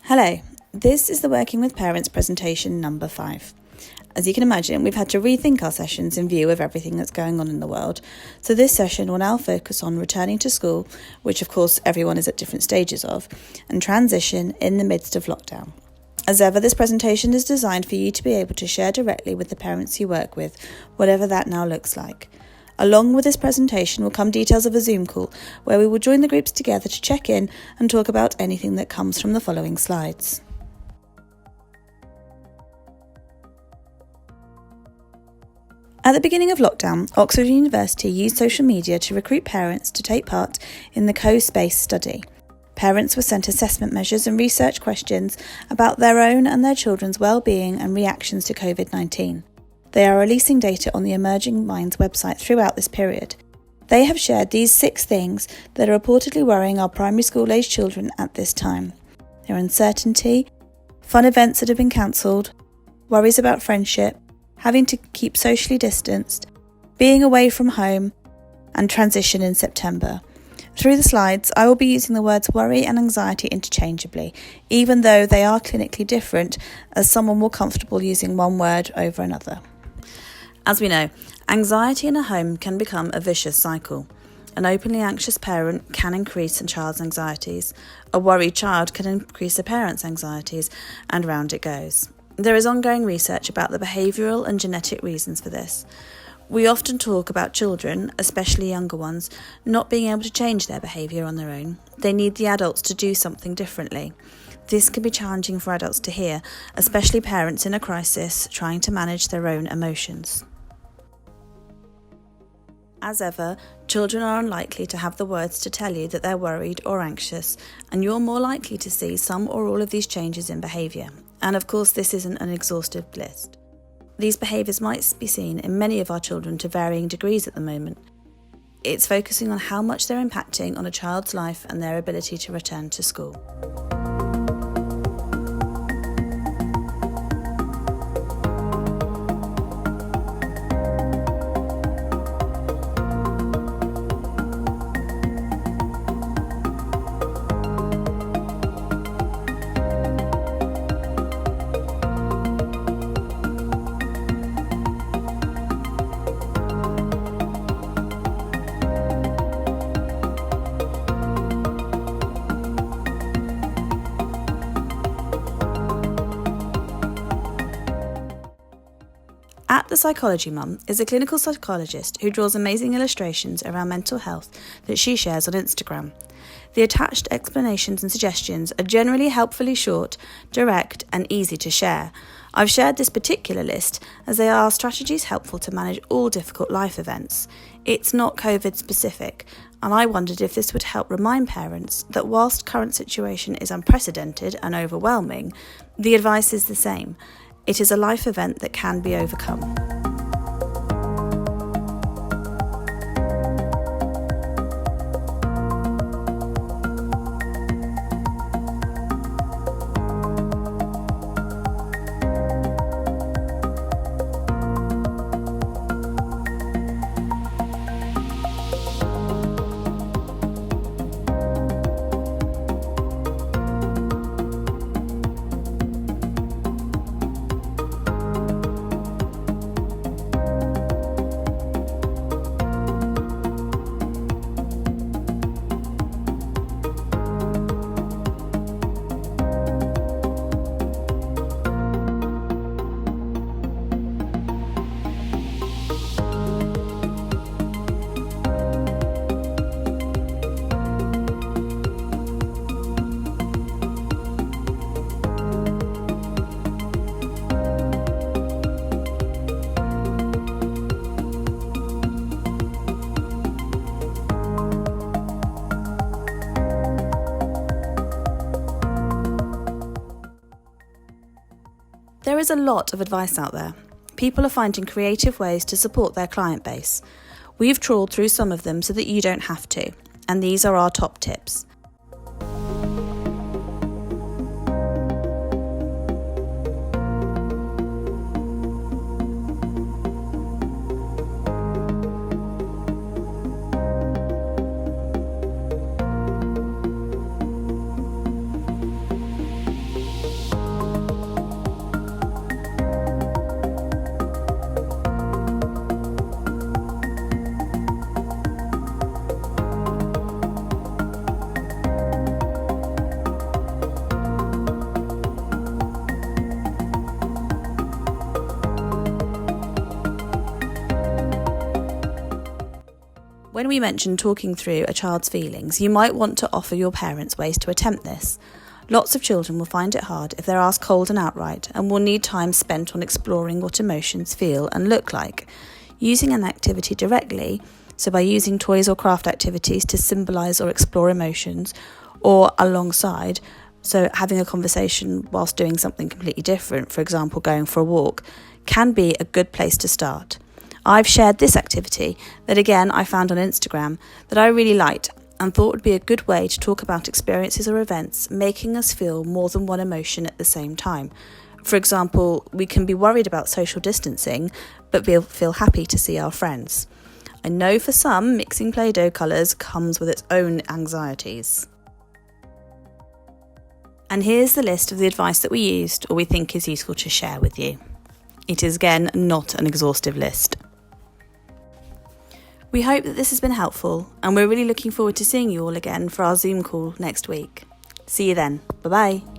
Hello, this is the Working with Parents presentation number 5. As you can imagine, we've had to rethink our sessions in view of everything that's going on in the world, so this session will now focus on returning to school, which of course everyone is at different stages of, and transition in the midst of lockdown. As ever, this presentation is designed for you to be able to share directly with the parents you work with, whatever that now looks like. Along with this presentation will come details of a Zoom call where we will join the groups together to check in and talk about anything that comes from the following slides. At the beginning of lockdown, Oxford University used social media to recruit parents to take part in the Co-Space study. Parents were sent assessment measures and research questions about their own and their children's well-being and reactions to COVID-19. They are releasing data on the Emerging Minds website throughout this period. They have shared these 6 things that are reportedly worrying our primary school-aged children at this time. Their uncertainty, fun events that have been cancelled, worries about friendship, having to keep socially distanced, being away from home, and transition in September. Through the slides, I will be using the words worry and anxiety interchangeably, even though they are clinically different, as some are more comfortable using one word over another. As we know, anxiety in a home can become a vicious cycle. An openly anxious parent can increase a child's anxieties. A worried child can increase a parent's anxieties, and round it goes. There is ongoing research about the behavioural and genetic reasons for this. We often talk about children, especially younger ones, not being able to change their behaviour on their own. They need the adults to do something differently. This can be challenging for adults to hear, especially parents in a crisis trying to manage their own emotions. As ever, children are unlikely to have the words to tell you that they're worried or anxious, and you're more likely to see some or all of these changes in behaviour. And of course, this isn't an exhaustive list. These behaviours might be seen in many of our children to varying degrees at the moment. It's focusing on how much they're impacting on a child's life and their ability to return to school. At The Psychology Mum is a clinical psychologist who draws amazing illustrations around mental health that she shares on Instagram. The attached explanations and suggestions are generally helpfully short, direct, and easy to share. I've shared this particular list as they are strategies helpful to manage all difficult life events. It's not COVID specific, and I wondered if this would help remind parents that whilst current situation is unprecedented and overwhelming, the advice is the same. It is a life event that can be overcome. There is a lot of advice out there. People are finding creative ways to support their client base. We've trawled through some of them so that you don't have to, and these are our top tips. When we mention talking through a child's feelings, you might want to offer your parents ways to attempt this. Lots of children will find it hard if they're asked cold and outright, and will need time spent on exploring what emotions feel and look like. Using an activity directly, so by using toys or craft activities to symbolise or explore emotions, or alongside, so having a conversation whilst doing something completely different, for example going for a walk, can be a good place to start. I've shared this activity that again I found on Instagram that I really liked and thought would be a good way to talk about experiences or events making us feel more than one emotion at the same time. For example, we can be worried about social distancing but feel happy to see our friends. I know for some, mixing Play-Doh colours comes with its own anxieties. And here's the list of the advice that we used or we think is useful to share with you. It is again not an exhaustive list. We hope that this has been helpful, and we're really looking forward to seeing you all again for our Zoom call next week. See you then. Bye-bye.